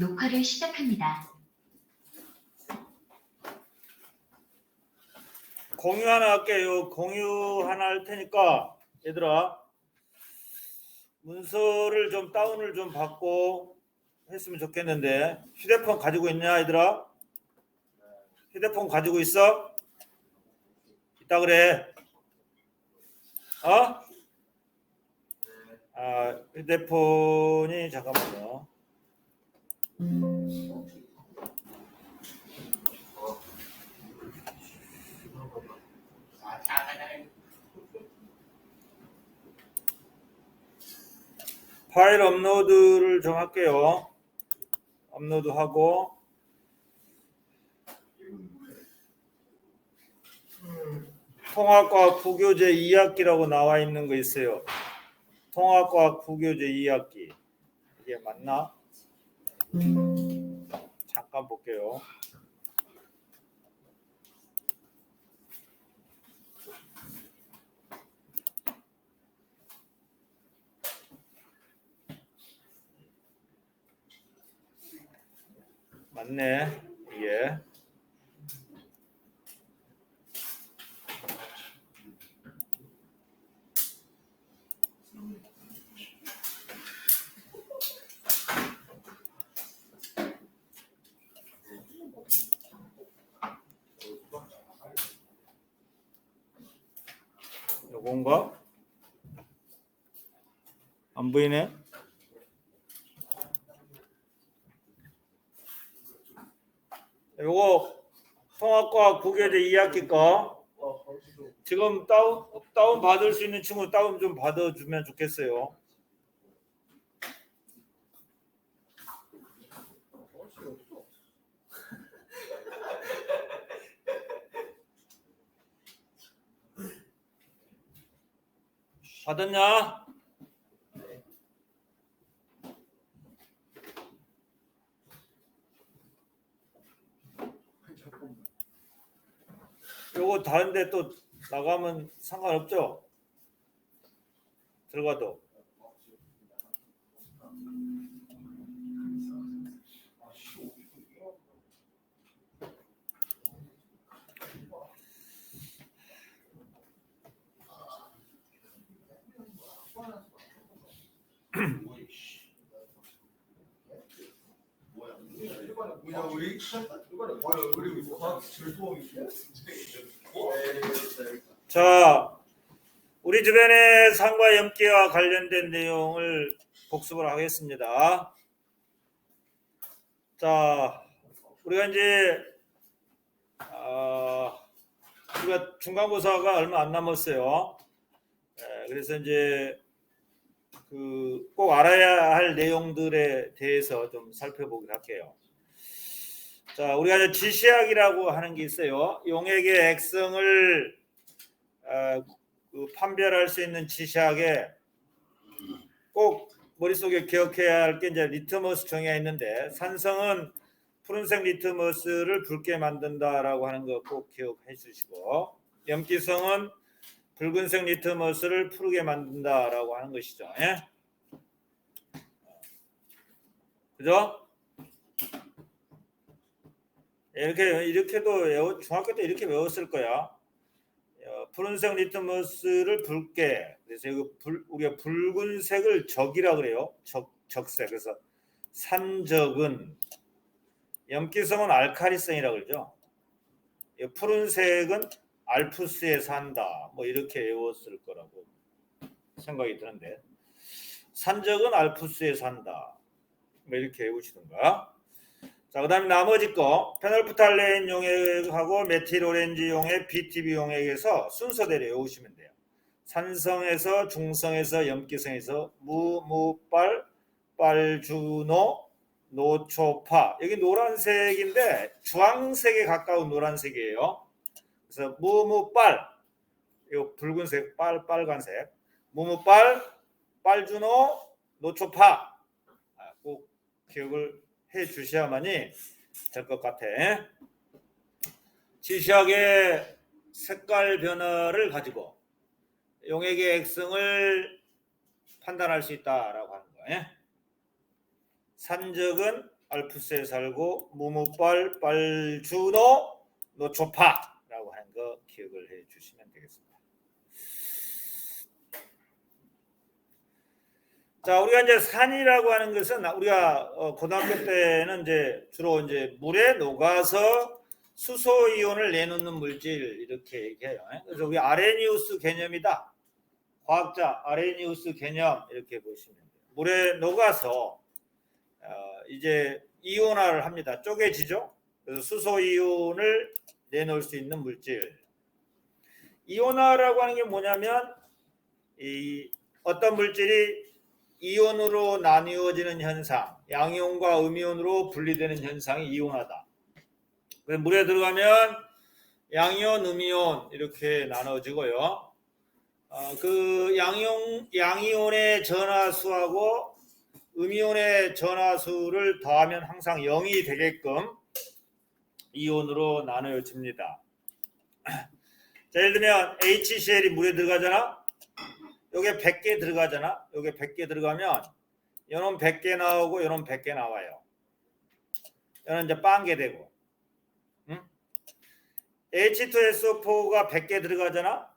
녹화를 시작합니다. 공유 하나 할게요. 공유 하나 할 테니까 얘들아 문서를 좀 다운을 좀 받고 했으면 좋겠는데, 휴대폰 가지고 있냐 얘들아? 휴대폰 가지고 있어? 있다 그래. 어? 휴대폰이 잠깐만요. 파일 업로드를 좀 할게요. 업로드하고 통합과학 부교재 2학기라고 나와 있는 거 있어요. 통합과학 부교재 2학기. 이게 맞나? 잠깐 볼게요. 맞네. 이게. 요건가? 안 보이네? 요거 통합과학 부교재 2학기 거 지금 다운 받을 수 있는 친구 다운 좀 받아주면 좋겠어요. 받았냐? 요거 다른데 또 나가면 상관없죠? 들어가도. 자, 우리 주변의 상과 염기와 관련된 내용을 복습을 하겠습니다. 자, 우리가 이제 우리가 중간고사가 얼마 안 남았어요. 그래서 이제 꼭 알아야 할 내용들에 대해서 좀 살펴보기로 할게요. 자, 우리가 이제 지시학이라고 하는 게 있어요. 용액의 액성을 판별할 수 있는 지시학에 꼭 머릿속에 기억해야 할 게 이제 리트머스 정의가 있는데, 산성은 푸른색 리트머스를 붉게 만든다라고 하는 거 꼭 기억해 주시고, 염기성은 붉은색 리트머스를 푸르게 만든다라고 하는 것이죠. 예? 그죠? 이렇게도 중학교 때 이렇게 외웠을 거야. 푸른색 리트머스를 붉게, 그래서 우리가 붉은색을 적이라 그래요. 적색. 그래서 산적은, 염기성은 알카리성이라 그러죠. 푸른색은 알프스에 산다. 뭐 이렇게 외웠을 거라고 생각이 드는데, 산적은 알프스에 산다. 뭐 이렇게 외우시던가. 자, 그다음에 나머지 거 페놀프탈레인 용액하고 메틸 오렌지 용액, BTB 용액에서 순서대로 외우시면 돼요. 산성에서, 중성에서, 염기성에서 무빨, 빨주노, 노초파. 여기 노란색인데 주황색에 가까운 노란색이에요. 그래서 무빨, 이 붉은색, 빨간색, 무빨, 빨주노, 노초파. 꼭 기억을 해 주셔야만이 될 것 같아. 지시학의 색깔 변화를 가지고 용액의 액성을 판단할 수 있다라고 하는 거예요. 산적은 알프스에 살고 무무빨 빨주노 노초파라고 하는 거 기억을 해 주시면 되겠습니다. 자, 우리가 이제 산이라고 하는 것은 우리가 고등학교 때는 이제 주로 이제 물에 녹아서 수소 이온을 내놓는 물질 이렇게 얘기해요. 그래서 우리 아레니우스 개념이다. 과학자 아레니우스 개념 이렇게 보시면 돼요. 물에 녹아서 이제 이온화를 합니다. 쪼개지죠. 그래서 수소 이온을 내놓을 수 있는 물질. 이온화라고 하는 게 뭐냐면 이 어떤 물질이 이온으로 나뉘어지는 현상, 양이온과 음이온으로 분리되는 현상이 이온화다. 그래서 물에 들어가면 양이온, 음이온 이렇게 나눠지고요. 그 양이온의 전하수하고 음이온의 전하수를 더하면 항상 0이 되게끔 이온으로 나눠집니다. 자, 예를 들면 HCl이 물에 들어가잖아. 요게 100개 들어가잖아. 요게 100개 들어가면 요놈 100개 나오고 요놈 100개 나와요. 요는 이제 빵개 되고. 응? H2SO4가 100개 들어가잖아.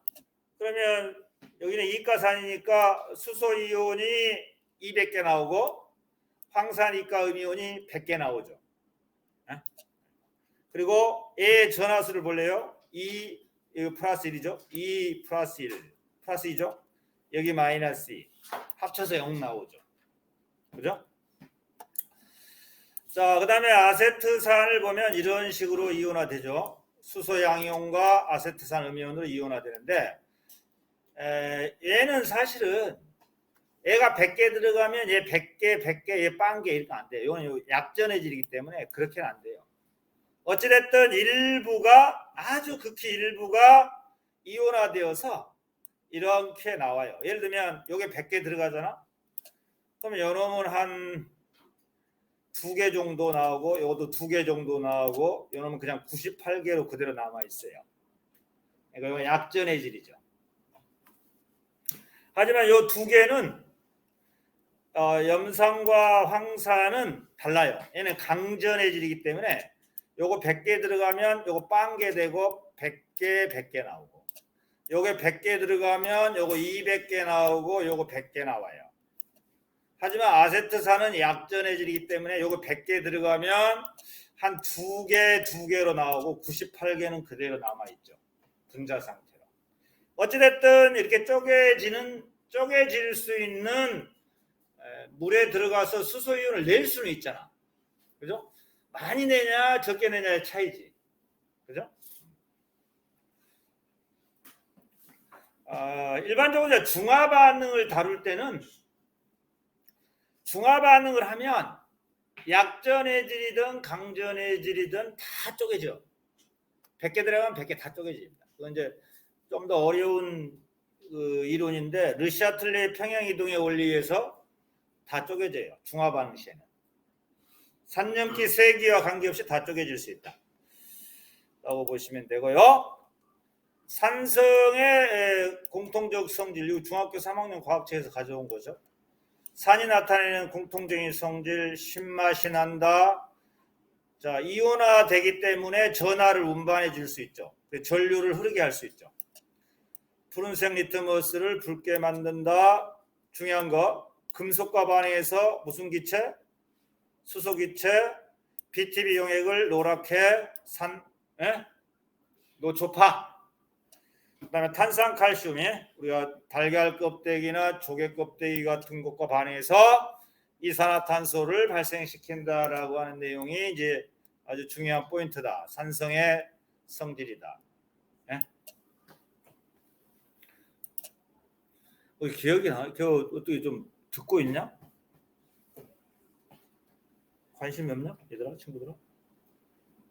그러면 여기는 이가산이니까 수소 이온이 200개 나오고 황산이가 음이온이 100개 나오죠. 그리고 A의 전하수를 볼래요? 2 플러스 1이죠. 2 플러스 1 플러스 2죠. 여기 마이너스 2 합쳐서 0 나오죠. 그죠? 자, 그 다음에 아세트산을 보면 이런 식으로 이온화되죠. 수소 양이온과 아세트산 음이온으로 이온화되는데 얘는 사실은 얘가 100개 들어가면 얘 100개 얘 빵개 이렇게 안 돼요. 이건 약전해지기 때문에 그렇게는 안 돼요. 어찌됐든 일부가 아주 극히 일부가 이온화되어서 이렇게 나와요. 예를 들면 여기 100개 들어가잖아. 그러면 요놈은 한 2개 정도 나오고 요것도 2개 정도 나오고 요놈은 그냥 98개로 그대로 남아 있어요. 그러니까 이건 약전의 질이죠. 하지만 요 2개는 염산과 황산은 달라요. 얘는 강전의 질이기 때문에 요거 100개 들어가면 요거 빵개 되고 100개 나오고 요게 100개 들어가면 요거 200개 나오고 요거 100개 나와요. 하지만 아세트산은 약전의 질이기 때문에 요거 100개 들어가면 한 2개로 나오고 98개는 그대로 남아있죠. 분자 상태로. 어찌됐든 이렇게 쪼개질 수 있는 물에 들어가서 수소이온을 낼 수는 있잖아. 그죠? 많이 내냐 적게 내냐의 차이지. 그죠? 일반적으로 중화 반응을 다룰 때는 중화 반응을 하면 약전의 질이든 강전의 질이든 다 쪼개져. 100개 들어가면 100개 다 쪼개집니다. 그건 이제 좀 더 어려운 이론인데 르샤틀레 평형이동의 원리에서 다 쪼개져요. 중화 반응 시에는. 산염기 세기와 관계없이 다 쪼개질 수 있다. 라고 보시면 되고요. 산성의 공통적 성질, 이거 중학교 3학년 과학책에서 가져온 거죠. 산이 나타내는 공통적인 성질, 신맛이 난다. 자, 이온화되기 때문에 전하를 운반해 줄 수 있죠. 전류를 흐르게 할 수 있죠. 푸른색 리트머스를 붉게 만든다. 중요한 거, 금속과 반응해서 무슨 기체? 수소기체, BTB 용액을 노랗게 노초파. 그다음에 탄산칼슘이 우리가 달걀 껍데기나 조개 껍데기 같은 것과 반응해서 이산화탄소를 발생시킨다라고 하는 내용이 이제 아주 중요한 포인트다. 산성의 성질이다. 예? 기억이 나? 어떻게 좀 듣고 있냐? 관심이 없냐? 얘들아, 친구들아?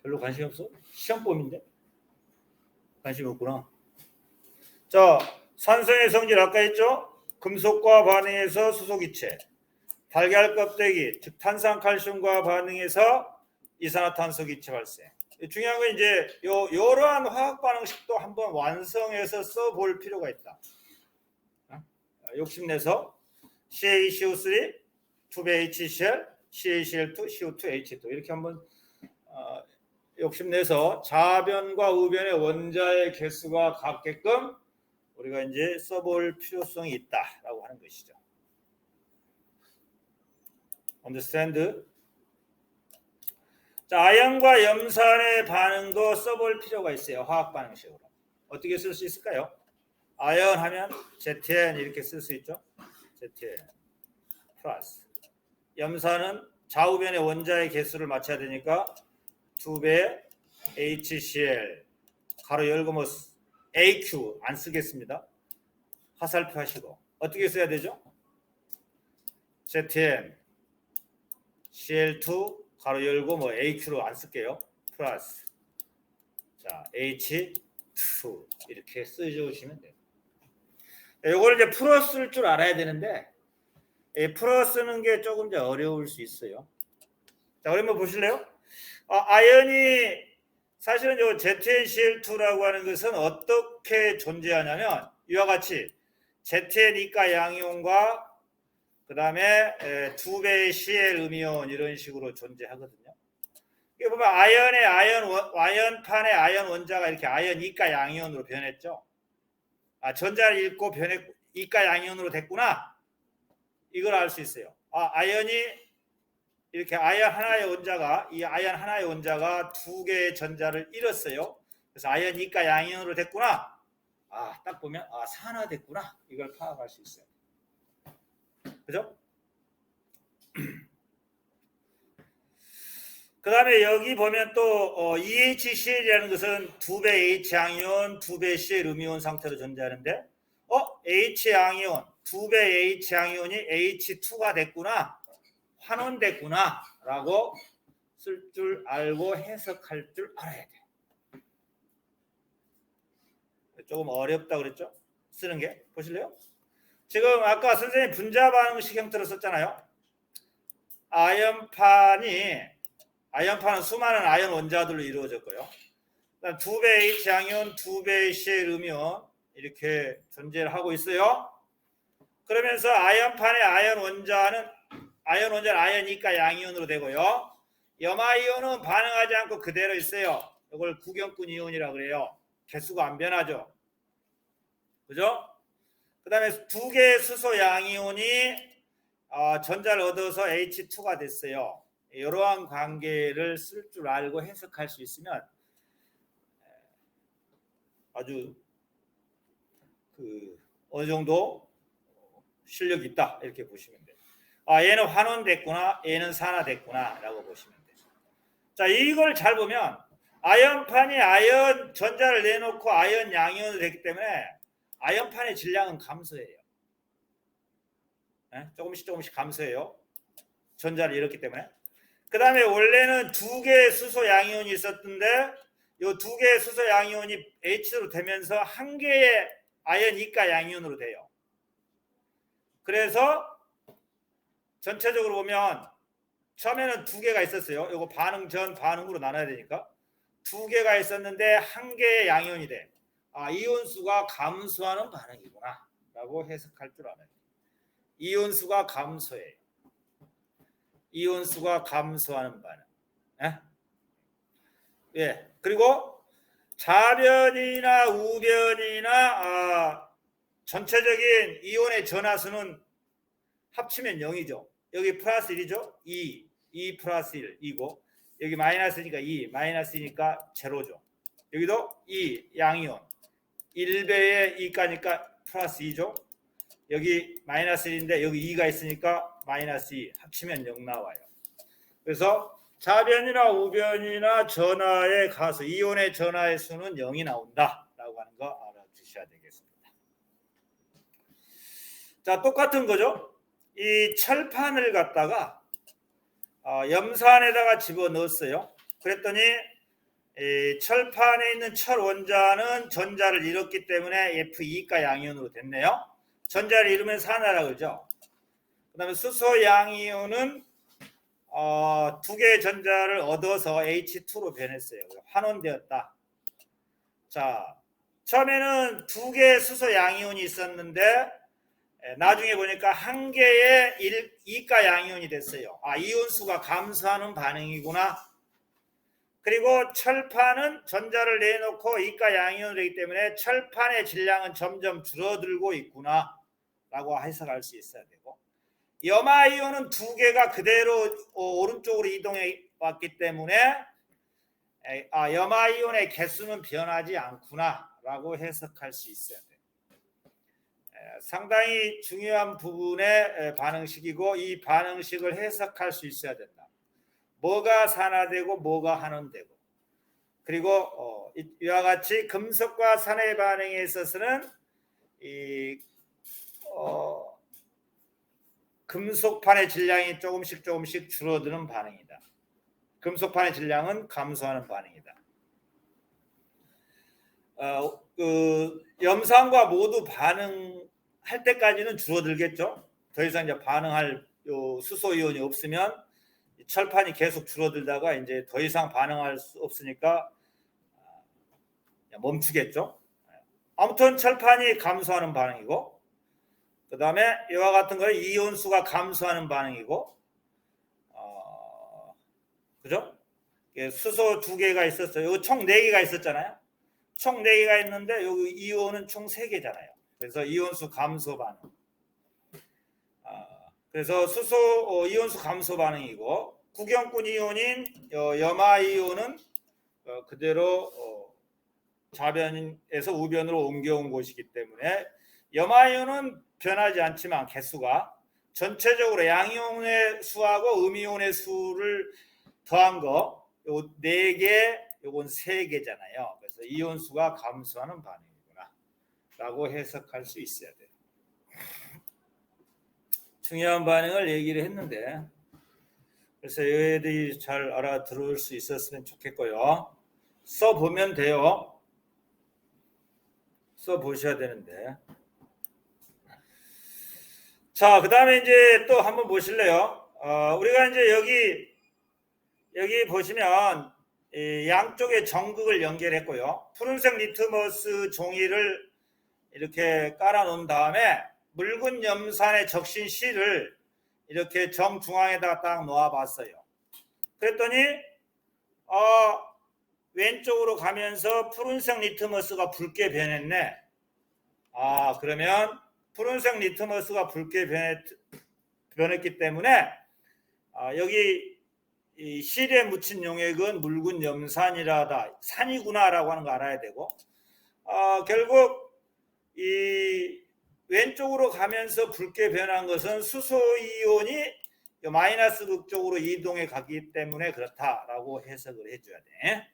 별로 관심 없어? 시험범인데? 관심 없구나. 자, 산성의 성질 아까 했죠? 금속과 반응해서 수소기체, 달걀 껍데기, 즉 탄산칼슘과 반응해서 이산화탄소기체 발생. 중요한 건 이제 이러한 화학 반응식도 한번 완성해서 써볼 필요가 있다. 욕심내서 CaCO3, 2배 HCl, CaCl2, CO2, H2 이렇게 한번 욕심내서 좌변과 우변의 원자의 개수가 같게끔 우리가 이제 써볼 필요성이 있다라고 하는 것이죠. Understand? 자, 아연과 염산의 반응도 써볼 필요가 있어요. 화학 반응식으로. 어떻게 쓸 수 있을까요? 아연 하면 ZN 이렇게 쓸 수 있죠. ZN 플러스. 염산은 좌우변의 원자의 개수를 맞춰야 되니까 2배 HCl 가로 열고 뭐 AQ 안 쓰겠습니다. 화살표 하시고 어떻게 써야 되죠? ZN CL2 가로 열고 뭐 AQ로 안 쓸게요. 플러스 자 H2 이렇게 써주시면 돼요. 이걸 이제 풀어 쓸 줄 알아야 되는데 풀어 쓰는 게 조금 더 어려울 수 있어요. 자, 그러면 보실래요? 아연이 사실은 이 ZnCl2라고 하는 것은 어떻게 존재하냐면 이와 같이 ZN 이가 양이온과 그 다음에 2배의 Cl 음이온 이런 식으로 존재하거든요. 이게 보면 아연판의 아연 원자가 이렇게 아연 이가 양이온으로 변했죠. 전자를 잃고 변했고 이가 양이온으로 됐구나. 이걸 알 수 있어요. 아연이 이렇게 아연 하나의 원자가 두 개의 전자를 잃었어요. 그래서 아연 이가 양이온으로 됐구나. 딱 보면 산화됐구나. 이걸 파악할 수 있어요. 그죠? 그 다음에 여기 보면 또 EHCl이라는 것은 2배 H양이온, 2배 Cl 음이온 상태로 존재하는데 H양이온, 2배 H양이온이 H2가 됐구나. 환원됐구나 라고 쓸 줄 알고 해석할 줄 알아야 돼. 조금 어렵다 그랬죠? 쓰는 게. 보실래요? 지금 아까 선생님 분자 반응식 형태로 썼잖아요. 아연판은 수많은 아연 원자들로 이루어졌고요. 2배 H양이온, 2배 Cl 음이온 이렇게 존재를 하고 있어요. 그러면서 아연판의 아연 원자는 아연 이가 양이온으로 되고요. 염화이온은 반응하지 않고 그대로 있어요. 이걸 구경꾼 이온이라고 그래요. 개수가 안 변하죠. 그죠? 그 다음에 두 개의 수소 양이온이 전자를 얻어서 H2가 됐어요. 이러한 관계를 쓸 줄 알고 해석할 수 있으면 아주 어느 정도 실력이 있다 이렇게 보시면 돼요. 얘는 환원됐구나, 얘는 산화됐구나 라고 보시면 돼요. 자, 이걸 잘 보면 아연판이 아연 전자를 내놓고 아연 양이온이 됐기 때문에 아연판의 질량은 감소해요. 조금씩 감소해요. 전자를 잃었기 때문에. 그 다음에 원래는 두 개의 수소 양이온이 있었는데 이 두 개의 수소 양이온이 H로 되면서 한 개의 아연 이가 양이온으로 돼요. 그래서 전체적으로 보면 처음에는 두 개가 있었어요. 이거 반응 전 반응으로 나눠야 되니까 두 개가 있었는데 한 개의 양이온이 돼. 이온수가 감소하는 반응이구나 라고 해석할 줄 알아요. 이온수가 감소해요. 이온수가 감소하는 반응. 그리고 좌변이나 우변이나 전체적인 이온의 전하수는 합치면 0이죠. 여기 플러스 1이죠. 2 플러스 1 2고 여기 마이너스니까 2 마이너스니까 제로죠. 여기도 2 양이온 1배의 2가니까 플러스 2죠. 여기 마이너스 1인데 여기 2가 있으니까 마이너스 2 합치면 0 나와요. 그래서 좌변이나 우변이나 전하의 가수 이온의 전하의 수는 0이 나온다 라고 하는 거 알아주셔야 되겠습니다. 자, 똑같은 거죠. 이 철판을 갖다가 염산에다가 집어넣었어요. 그랬더니 이 철판에 있는 철 원자는 전자를 잃었기 때문에 F2가 양이온으로 됐네요. 전자를 잃으면 산화라 그러죠. 그 다음에 수소 양이온은 두 개의 전자를 얻어서 H2로 변했어요. 환원되었다. 자, 처음에는 두 개의 수소 양이온이 있었는데 나중에 보니까 한 개의 이가 양이온이 됐어요. 이온수가 감소하는 반응이구나. 그리고 철판은 전자를 내놓고 이가 양이온이 되기 때문에 철판의 질량은 점점 줄어들고 있구나 라고 해석할 수 있어야 되고, 염화이온은 두 개가 그대로 오른쪽으로 이동해 왔기 때문에 염화이온의 개수는 변하지 않구나 라고 해석할 수 있어야 돼요. 상당히 중요한 부분의 반응식이고, 이 반응식을 해석할 수 있어야 된다. 뭐가 산화되고 뭐가 환원되고, 그리고 이와 같이 금속과 산의 반응에 있어서는 금속판의 질량이 조금씩 줄어드는 반응이다. 금속판의 질량은 감소하는 반응이다. 염산과 모두 반응할 때까지는 줄어들겠죠. 더 이상 이제 반응할 수소 이온이 없으면 철판이 계속 줄어들다가 이제 더 이상 반응할 수 없으니까 멈추겠죠. 아무튼 철판이 감소하는 반응이고, 그 다음에 이와 같은 거는 이온수가 감소하는 반응이고, 그죠? 수소 2개가 있었어요. 여기 총 4개가 있었잖아요. 총 4개가 있는데 여기 이온은 총 3개잖아요. 그래서 이온수 감소 반응. 그래서 수소 이온수 감소 반응이고, 구경꾼 이온인 염화 이온은 그대로 좌변에서 우변으로 옮겨온 곳이기 때문에 염화 이온은 변하지 않지만 개수가 전체적으로 양이온의 수하고 음이온의 수를 더한 거 요 4개, 요건 3개잖아요. 그래서 이온수가 감소하는 반응이구나 라고 해석할 수 있어야 돼요. 중요한 반응을 얘기를 했는데, 그래서 여러분들이 잘 알아들을 수 있었으면 좋겠고요. 써보면 돼요. 써보셔야 되는데. 자, 그 다음에 이제 또 한번 보실래요? 우리가 이제 여기 보시면 양쪽에 전극을 연결했고요. 푸른색 리트머스 종이를 이렇게 깔아 놓은 다음에 묽은 염산의 적신 C를 이렇게 정중앙에다가 딱 놓아 봤어요. 그랬더니 왼쪽으로 가면서 푸른색 리트머스가 붉게 변했네. 그러면 푸른색 리트머스가 붉게 변했기 때문에 여기 이 실에 묻힌 용액은 묽은 염산이라다, 산이구나라고 하는 거 알아야 되고, 결국 이 왼쪽으로 가면서 붉게 변한 것은 수소 이온이 마이너스 극 쪽으로 이동해 가기 때문에 그렇다라고 해석을 해줘야 돼.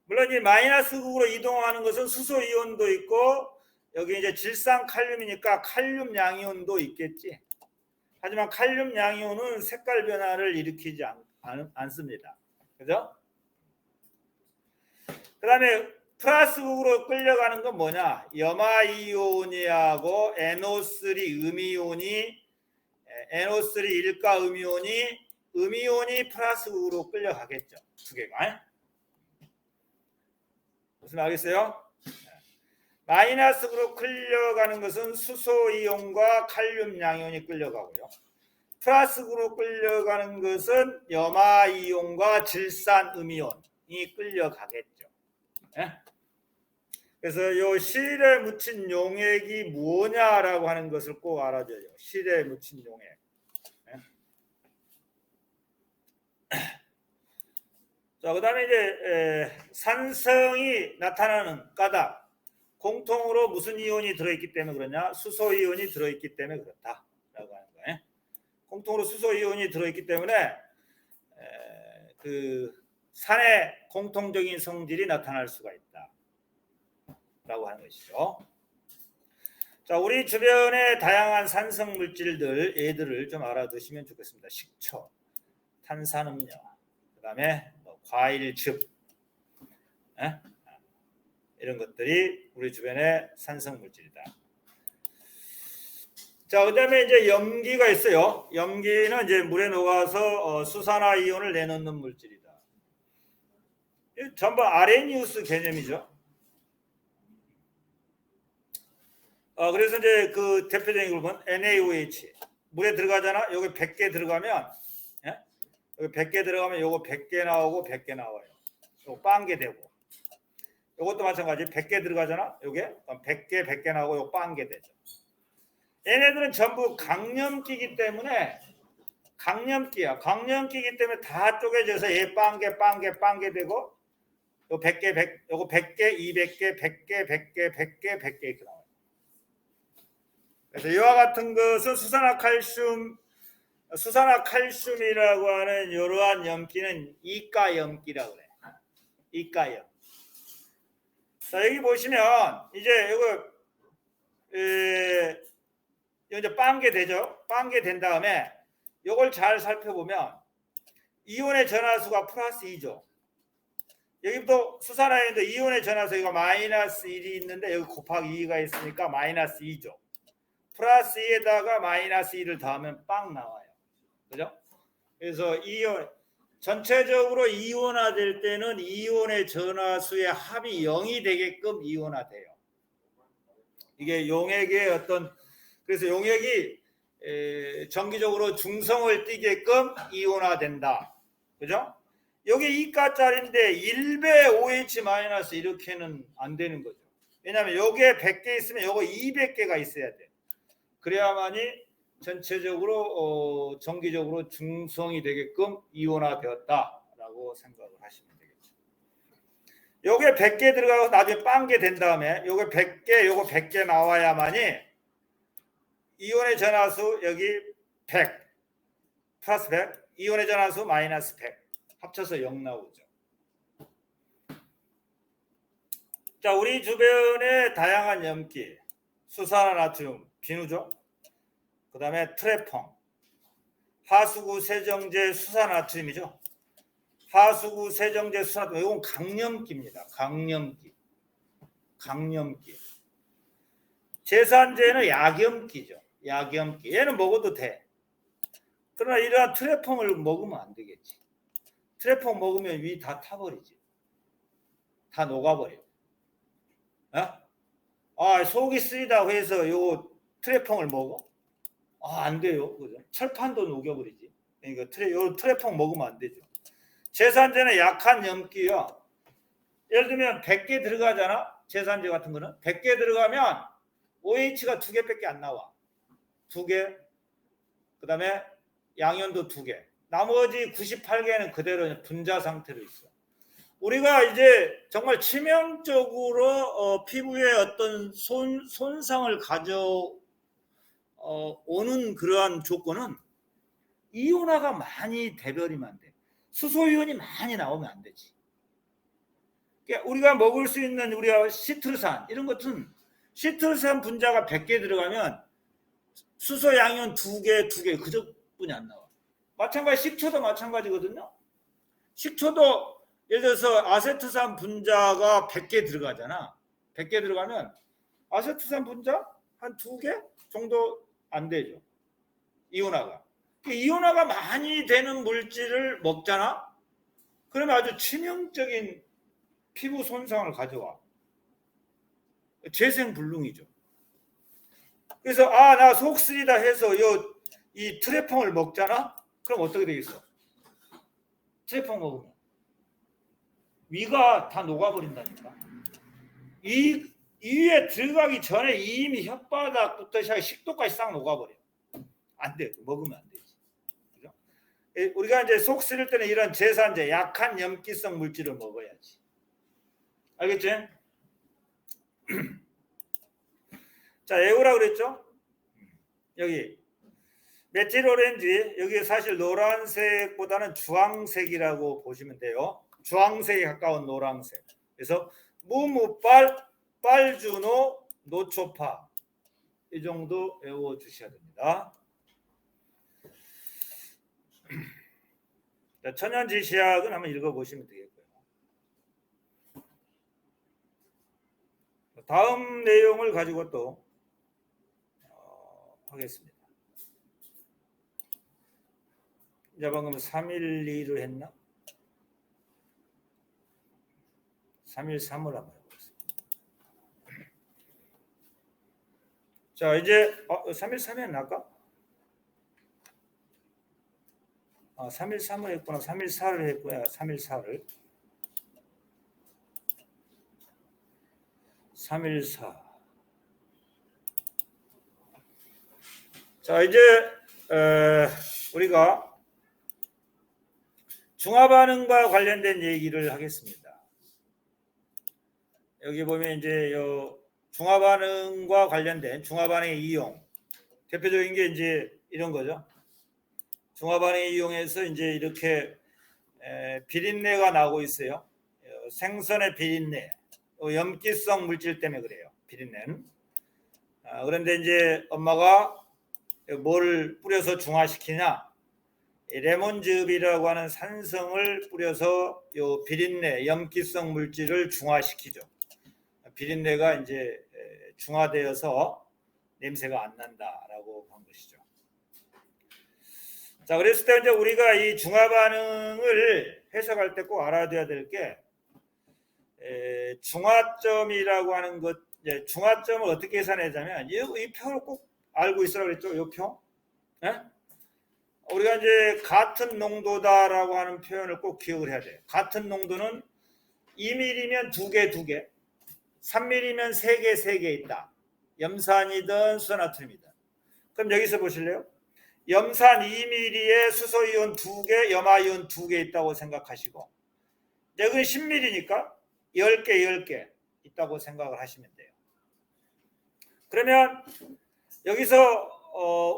물론 이 마이너스 극으로 이동하는 것은 수소 이온도 있고, 여기 이제 질산 칼륨이니까 칼륨 양이온도 있겠지. 하지만 칼륨 양이온은 색깔 변화를 일으키지 않습니다. 그죠? 그 다음에 플러스극으로 끌려가는 건 뭐냐? 염화 이온이하고 NO3 음이온이, NO3 일가 음이온이 플러스극으로 끌려가겠죠. 2개가. 무슨 알겠어요? 마이너스로 끌려가는 것은 수소 이온과 칼륨 양이온이 끌려가고요. 플러스로 끌려가는 것은 염화 이온과 질산 음이온이 끌려가겠죠. 그래서 이 실에 묻힌 용액이 뭐냐라고 하는 것을 꼭 알아줘요. 실에 묻힌 용액. 자, 그다음에 이제 산성이 나타나는 까닭. 공통으로 무슨 이온이 들어있기 때문에 그러냐? 수소 이온이 들어있기 때문에 그렇다라고 하는 거예요. 공통으로 수소 이온이 들어있기 때문에 그 산의 공통적인 성질이 나타날 수가 있다라고 하는 것이죠. 자, 우리 주변의 다양한 산성 물질들, 얘들을 좀 알아두시면 좋겠습니다. 식초, 탄산음료, 그다음에 과일즙, 이런 것들이 우리 주변의 산성 물질이다. 자, 그다음에 이제 염기가 있어요. 염기는 이제 물에 녹아서 수산화 이온을 내놓는 물질이다. 전부 아레니우스 개념이죠. 그래서 이제 그 대표적인 걸 보면 NaOH 물에 들어가잖아. 여기 100개 들어가면 예? 여기 100개 들어가면 요거 100개 나오고 100개 나와요. 요거 빵개 되고. 요것도 마찬가지. 100개 들어가잖아. 요게 100개 100개 나오고 요거 빵개 되죠. 얘네들은 전부 강염기이기 때문에 강염기야. 강염기이기 때문에 다 쪼개져서 얘 빵개 되고 요 100개 100 요거 100개 200개 100개 100개 100개 100개 이렇게 나와요. 그래서 이와 같은 것은 수산화칼슘이라고 하는 이러한 염기는 이가염기라고 그래. 이가염. 자, 여기 보시면 이제 이거 이제 빵개 되죠. 빵개 된 다음에 이걸 잘 살펴보면 이온의 전하수가 플러스 2죠. 여기부터 수산화에도 이온의 전하수가 마이너스 1이 있는데 여기 곱하기 2가 있으니까 마이너스 2죠. 플러스 2에다가 마이너스 2를 더하면 빵 나와요. 그죠? 그래서 이온 전체적으로 이온화될 때는 이온의 전하수의 합이 0이 되게끔 이온화돼요. 이게 용액의 어떤 그래서 용액이 정기적으로 중성을 띠게끔 이온화된다. 그죠? 여기 이가짜리인데 1배 OH- 이렇게는 안 되는 거죠. 왜냐하면 여기에 100개 있으면 요거 200개가 있어야 돼. 그래야만이 전체적으로 정기적으로 중성이 되게끔 이온화되었다라고 생각을 하시면 되겠죠. 요게 100개 들어가서 나중에 빵개 된 다음에 요게 100개 요거 100개 나와야만이 이온의 전하수 여기 100 플러스 100 이온의 전하수 마이너스 100 합쳐서 0 나오죠. 자, 우리 주변에 다양한 염기 수산화나트륨 비누죠. 그 다음에 트레펑 하수구 세정제 수산화나트륨이죠. 하수구 세정제 수산화나트륨 이건 강염기입니다. 강염기. 제산제는 약염기죠. 약염기. 얘는 먹어도 돼. 그러나 이러한 트레펑을 먹으면 안 되겠지. 트레펑 먹으면 위 다 타버리지. 다 녹아버려. 속이 쓰리다고 해서 요 트레펑을 먹어? 안 돼요. 그죠? 철판도 녹여버리지. 그러니까 요 트레펑 먹으면 안 되죠. 제산제는 약한 염기요. 예를 들면 100개 들어가잖아. 제산제 같은 거는 100개 들어가면 OH가 2개밖에 안 나와. 2개. 그 다음에 양연도 2개. 나머지 98개는 그대로 분자 상태로 있어. 우리가 이제 정말 치명적으로 피부에 어떤 손상을 오는 그러한 조건은 이온화가 많이 돼버리면 안 돼. 수소이온이 많이 나오면 안 되지. 그러니까 우리가 먹을 수 있는 우리가 시트르산 이런 것은 시트르산 분자가 100개 들어가면 수소 양이온 2개 그저뿐이 안 나와. 마찬가지 식초도 마찬가지거든요. 식초도 예를 들어서 아세트산 분자가 100개 들어가잖아. 100개 들어가면 아세트산 분자 한 2개 정도 안 되죠. 이온화가. 이온화가 많이 되는 물질을 먹잖아. 그러면 아주 치명적인 피부 손상을 가져와. 재생불능이죠. 그래서 나 속 쓰리다 해서 이 트레펑을 먹잖아. 그럼 어떻게 되겠어? 트레펑 먹으면 위가 다 녹아버린다니까. 이 위에 들어가기 전에 이미 혓바닥부터 시작해 식도까지 싹 녹아버려. 안 돼. 먹으면 안 되지. 그죠? 우리가 이제 속 쓰릴 때는 이런 제산제, 약한 염기성 물질을 먹어야지. 알겠지? 자, 에우라 그랬죠? 여기 메틸 오렌지, 여기 사실 노란색보다는 주황색이라고 보시면 돼요. 주황색에 가까운 노란색. 그래서 무무빨, 빨주노, 노초파 이 정도 외워주셔야 됩니다. 자, 천연지시약은 한번 읽어보시면 되겠고요. 다음 내용을 가지고 또 하겠습니다. 이제 방금 312를 했나? 313을 한번 해보겠습니다. 자, 이제 313에 나까? 313을 했구나. 314를 했구나. 314를. 314. 자, 이제 우리가 중화반응과 관련된 얘기를 하겠습니다. 여기 보면 이제 중화반응과 관련된 중화반응의 이용, 대표적인 게 이제 이런 거죠. 중화반응을 이용해서 이제 이렇게 비린내가 나고 있어요. 생선의 비린내, 염기성 물질 때문에 그래요. 비린내는. 그런데 이제 엄마가 뭘 뿌려서 중화시키냐? 레몬즙이라고 하는 산성을 뿌려서 요 비린내, 염기성 물질을 중화시키죠. 비린내가 이제 중화되어서 냄새가 안 난다라고 한 것이죠. 자, 그랬을 때 이제 우리가 이 중화 반응을 해석할 때 꼭 알아둬야 될 게 중화점이라고 하는 것, 중화점을 어떻게 계산하자면 이 표를 꼭 알고 있으라고 그랬죠. 이 표. 네? 우리가 이제 같은 농도다라고 하는 표현을 꼭 기억을 해야 돼요. 같은 농도는 2mm면 2개, 2개, 3mm면 3개, 3개 있다. 염산이든 수산나트륨이든. 그럼 여기서 보실래요? 염산 2mm에 수소이온 2개, 염화이온 2개 있다고 생각하시고, 여기는 10mm니까 10개, 10개 있다고 생각을 하시면 돼요. 그러면 여기서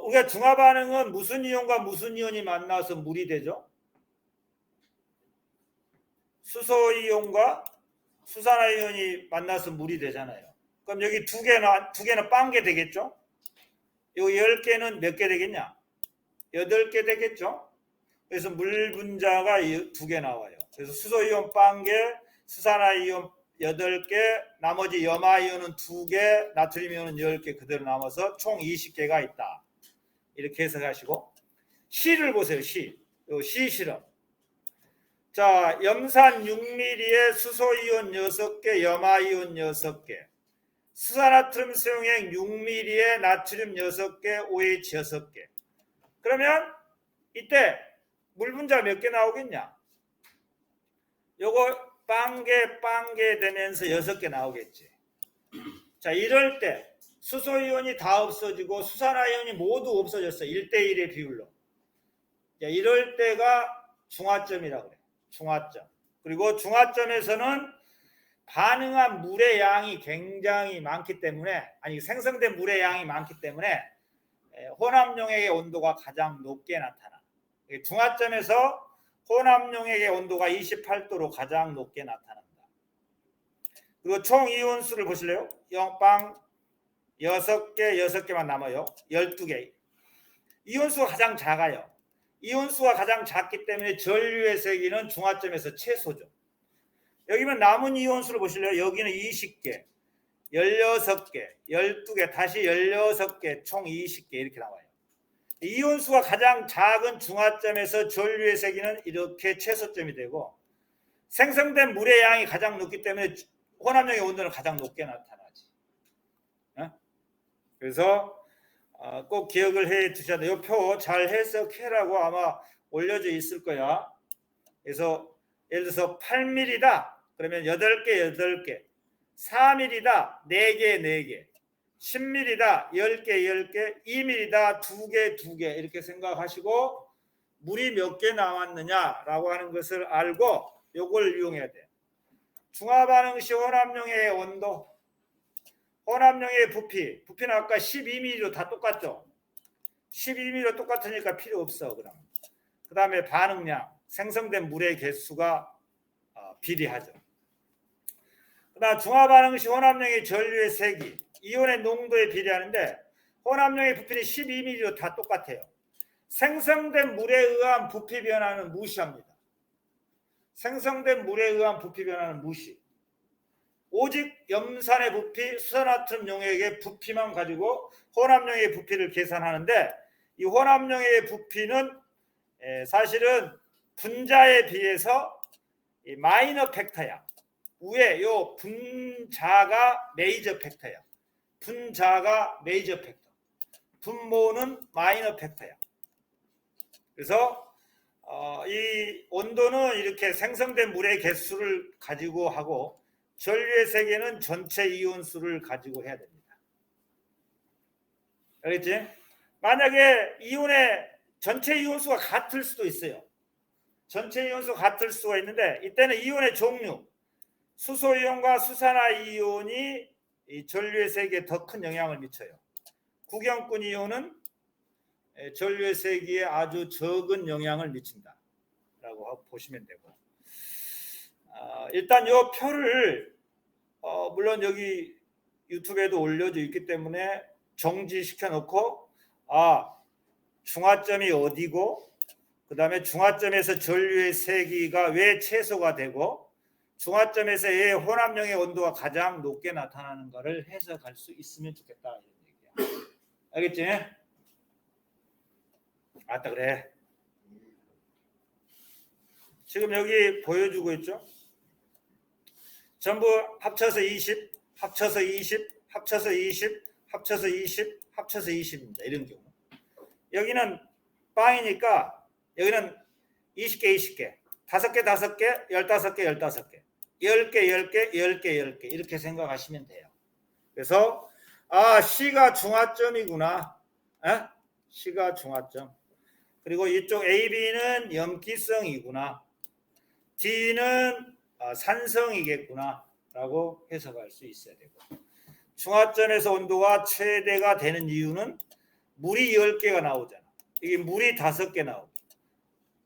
우리가 중화 반응은 무슨 이온과 무슨 이온이 만나서 물이 되죠? 수소이온과 수산화이온이 만나서 물이 되잖아요. 그럼 여기 두 개는 빵개 되겠죠? 요 10개는 몇 개 되겠냐? 8개 되겠죠? 그래서 물 분자가 2개 나와요. 그래서 수소이온 빵개, 수산화이온 8개, 나머지 염화이온은 2개, 나트륨이온은 10개 그대로 남아서 총 20개가 있다. 이렇게 해석하시고, C를 보세요. C. 요 C 실험. 자, 염산 6mm에 수소이온 6개, 염화이온 6개, 수산나트륨 수용액 6mm에 나트륨 6개, OH 6개. 그러면 이때 물 분자 몇 개 나오겠냐? 요거 빵개 되면서 6개 나오겠지. 자, 이럴 때 수소이온이 다 없어지고 수산화이온이 모두 없어졌어. 1대1의 비율로. 자, 이럴 때가 중화점이라고 그래. 중화점. 그리고 중화점에서는 반응한 물의 양이 굉장히 많기 때문에, 생성된 물의 양이 많기 때문에 혼합용액의 온도가 가장 높게 나타나. 중화점에서 혼합용액의 온도가 28도로 가장 높게 나타난다. 그리고 총 이온수를 보실래요? 0빵 6개만 남아요. 12개. 이온수가 가장 작아요. 이온수가 가장 작기 때문에 전류의 세기는 중화점에서 최소죠. 여기면 남은 이온수를 보실래요? 여기는 20개, 16개, 12개, 다시 16개, 총 20개 이렇게 나와요. 이온수가 가장 작은 중화점에서 전류의 세기는 이렇게 최소점이 되고, 생성된 물의 양이 가장 높기 때문에 혼합용의 온도는 가장 높게 나타나지. 그래서 꼭 기억을 해 두셔야 돼요. 이 표 잘 해석해라고 아마 올려져 있을 거야. 그래서 예를 들어서 8mm다. 그러면 8개, 8개. 4mm다. 4개, 4개. 10mm다. 10개, 10개. 2mm다. 2개, 2개. 이렇게 생각하시고 물이 몇 개 나왔느냐라고 하는 것을 알고 요걸 이용해야 돼요. 중화반응 시 혼합용의 온도, 혼합용의 부피는 아까 12mm로 다 똑같죠? 12mm로 똑같으니까 필요 없어. 그 다음에 반응량, 생성된 물의 개수가 비례하죠. 그 다음 중화반응 시 혼합용의 전류의 세기, 이온의 농도에 비례하는데 혼합용의 부피는 12mm로 다 똑같아요. 생성된 물에 의한 부피 변화는 무시합니다. 생성된 물에 의한 부피 변화는 무시. 오직 염산의 부피, 수산나트륨 용액의 부피만 가지고 혼합용의 부피를 계산하는데, 이 혼합용의 부피는 사실은 분자에 비해서 마이너 팩터야. 위에 요 분자가 메이저 팩터야. 분자가 메이저 팩터, 분모는 마이너 팩터야. 그래서 이 온도는 이렇게 생성된 물의 개수를 가지고 하고 전류의 세계는 전체 이온 수를 가지고 해야 됩니다. 알겠지? 만약에 이온의 전체 이온 수가 같을 수도 있어요. 전체 이온 수가 같을 수가 있는데 이때는 이온의 종류, 수소 이온과 수산화 이온이 이 전류의 세계에 더 큰 영향을 미쳐요. 구경꾼 이온은 전류의 세기에 아주 적은 영향을 미친다라고 보시면 되고, 일단 이 표를 물론 여기 유튜브에도 올려져 있기 때문에 정지시켜 놓고 중화점이 어디고 그 다음에 중화점에서 전류의 세기가 왜 최소가 되고 중화점에서의 혼합용의 온도가 가장 높게 나타나는가를 해석할 수 있으면 좋겠다 이런 얘기야. 알겠지? 아따 그래. 지금 여기 보여주고 있죠? 전부 합쳐서 20, 합쳐서 20, 합쳐서 20, 합쳐서 20, 합쳐서 20입니다. 이런 경우. 여기는 빵이니까 여기는 20개, 20개, 5개, 5개, 15개, 15개, 10개, 10개, 10개, 10개 이렇게 생각하시면 돼요. 그래서 C가 중화점이구나. C가 중화점. 그리고 이쪽 AB는 염기성이구나. D는 산성이겠구나 라고 해석할 수 있어야 되고, 중화점에서 온도가 최대가 되는 이유는 물이 10개가 나오잖아. 여기 물이 5개 나오고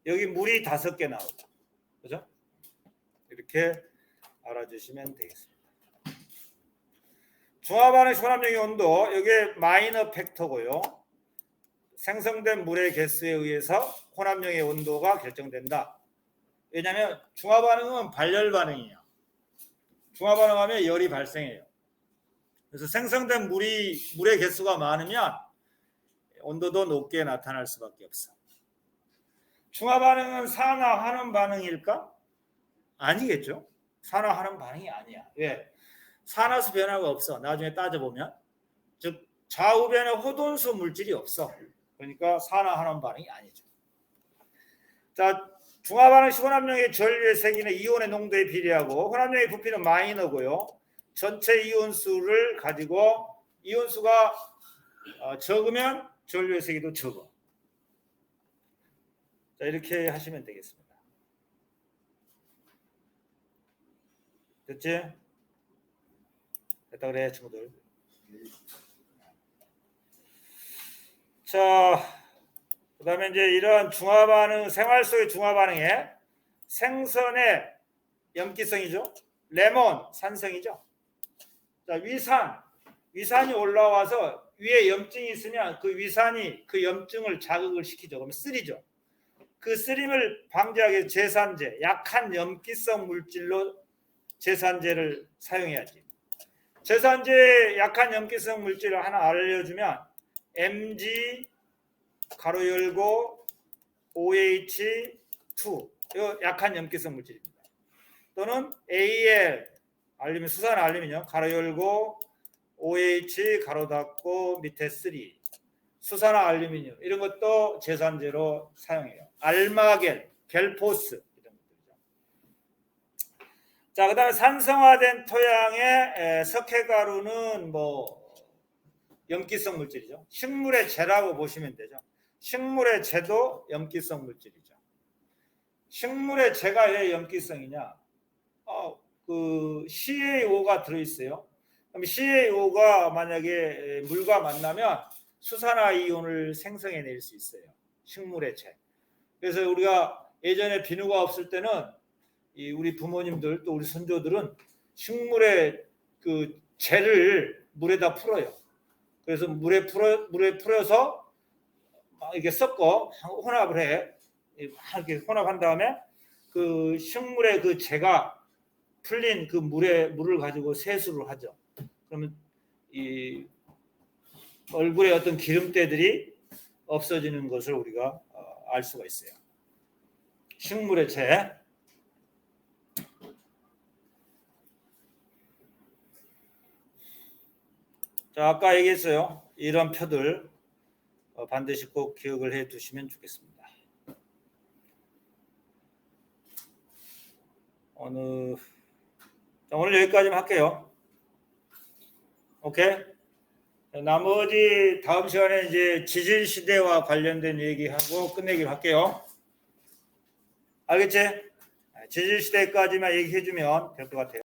여기 물이 5개 나오고, 그죠? 이렇게 알아주시면 되겠습니다. 중화반응 혼합용의 온도, 이게 마이너 팩터고요. 생성된 물의 개수에 의해서 혼합용의 온도가 결정된다. 왜냐하면 중화반응은 발열 반응이에요. 중화반응하면 열이 발생해요. 그래서 생성된 물의 개수가 많으면 온도도 높게 나타날 수밖에 없어. 중화반응은 산화하는 반응일까? 아니겠죠. 산화하는 반응이 아니야. 왜? 산화수 변화가 없어. 나중에 따져보면. 즉 좌우변의 호돈수 물질이 없어. 그러니까 산화하는 반응이 아니죠. 자, 중화반응 시 혼합용의 전류의 세기는 이온의 농도에 비례하고 혼합용의 부피는 마이너고요. 전체 이온수를 가지고 이온수가 적으면 전류의 세기도 적어. 자, 이렇게 하시면 되겠습니다. 됐지? 됐다 그래 친구들. 자, 그 다음에 이제 이런 중화반응, 생활 속의 중화반응에 생선의 염기성이죠. 레몬, 산성이죠. 자, 위산이 올라와서 위에 염증이 있으면 그 위산이 그 염증을 자극을 시키죠. 그러면 쓰리죠. 그 쓰림을 방지하기 위해서 제산제, 약한 염기성 물질로 제산제를 사용해야지. 제산제 약한 염기성 물질을 하나 알려주면 Mg 가로 열고 OH2 이거 약한 염기성 물질입니다. 또는 Al 알루미늄 수산 알루미늄 가로 열고 OH 가로 닫고 밑에 3 수산화 알루미늄 이런 것도 제산제로 사용해요. 알마겔, 겔포스 이런 것들이죠. 자, 그다음에 산성화된 토양의 석회가루는 염기성 물질이죠. 식물의 재라고 보시면 되죠. 식물의 재도 염기성 물질이죠. 식물의 재가 왜 염기성이냐? 그 CaO가 들어있어요. 그럼 CaO가 만약에 물과 만나면 수산화 이온을 생성해낼 수 있어요. 식물의 재. 그래서 우리가 예전에 비누가 없을 때는 우리 부모님들 또 우리 선조들은 식물의 그 재를 물에다 풀어요. 그래서 물에 풀어서 이렇게 섞어 혼합을 해. 이렇게 혼합한 다음에 그 식물의 그 재가 풀린 그 물을 가지고 세수를 하죠. 그러면 이 얼굴에 어떤 기름때들이 없어지는 것을 우리가 알 수가 있어요. 식물의 재. 자, 아까 얘기했어요. 이런 표들 반드시 꼭 기억을 해 두시면 좋겠습니다. 오늘 여기까지만 할게요. 오케이? 나머지 다음 시간에 이제 지질 시대와 관련된 얘기하고 끝내기로 할게요. 알겠지? 지질 시대까지만 얘기해 주면 될 것 같아요.